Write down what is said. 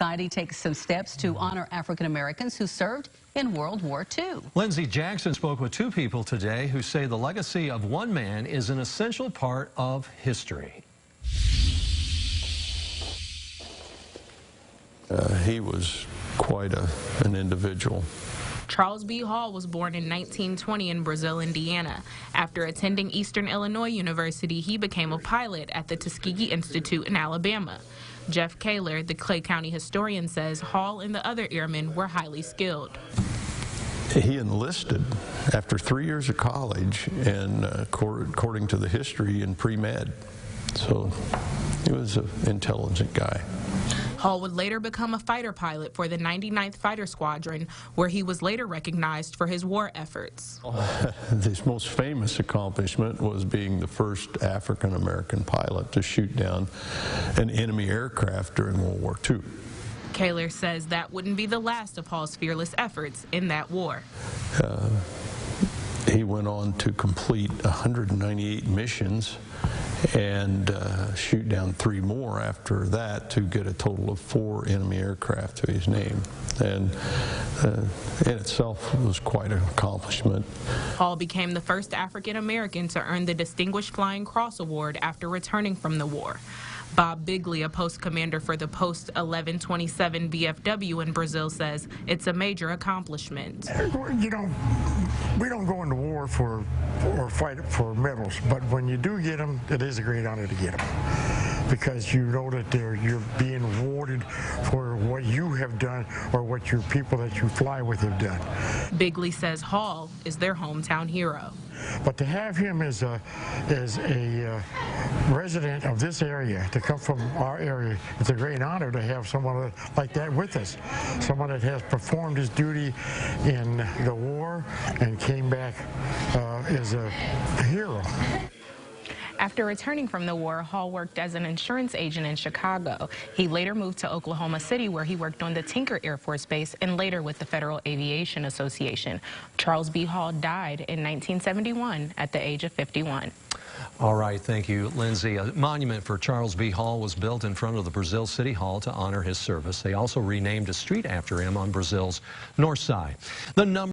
Society takes some steps to honor African Americans who served in World War II. Lindsey Jackson spoke with two people today who say the legacy of one man is an essential part of history. He was quite an individual. Charles B. Hall was born in 1920 in Brazil, Indiana. After attending Eastern Illinois University, he became a pilot at the Tuskegee Institute in Alabama. Jeff Kaler, the Clay County historian, says Hall and the other airmen were highly skilled. He enlisted after 3 years of college, and according to the history, in pre-med. So he was an intelligent guy. Hall would later become a fighter pilot for the 99th Fighter Squadron, where he was later recognized for his war efforts. His most famous accomplishment was being the first African-American pilot to shoot down an enemy aircraft during World War II. Kaler says that wouldn't be the last of Hall's fearless efforts in that war. He went on to complete 198 missions and shoot down 3 more after that to get a total of 4 enemy aircraft to his name. And in itself was quite an accomplishment. Hall became the first African American to earn the Distinguished Flying Cross Award after returning from the war. Bob Bigley, a post commander for the Post 1127 BFW in Brazil, says it's a major accomplishment. You know, we don't go into war or fight for medals, but when you do get them, it is a great honor to get them, because you know that you're being rewarded for what you have done or what your people that you fly with have done. Bigley says Hall is their hometown hero. But to have him as a resident of this area, to come from our area, it's a great honor to have someone like that with us. Someone that has performed his duty in the war and came back as a hero. After returning from the war, Hall worked as an insurance agent in Chicago. He later moved to Oklahoma City, where he worked on the Tinker Air Force Base and later with the Federal Aviation Association. Charles B. Hall died in 1971 at the age of 51. All right, thank you, Lindsey. A monument for Charles B. Hall was built in front of the Brazil City Hall to honor his service. They also renamed a street after him on Brazil's north side. The number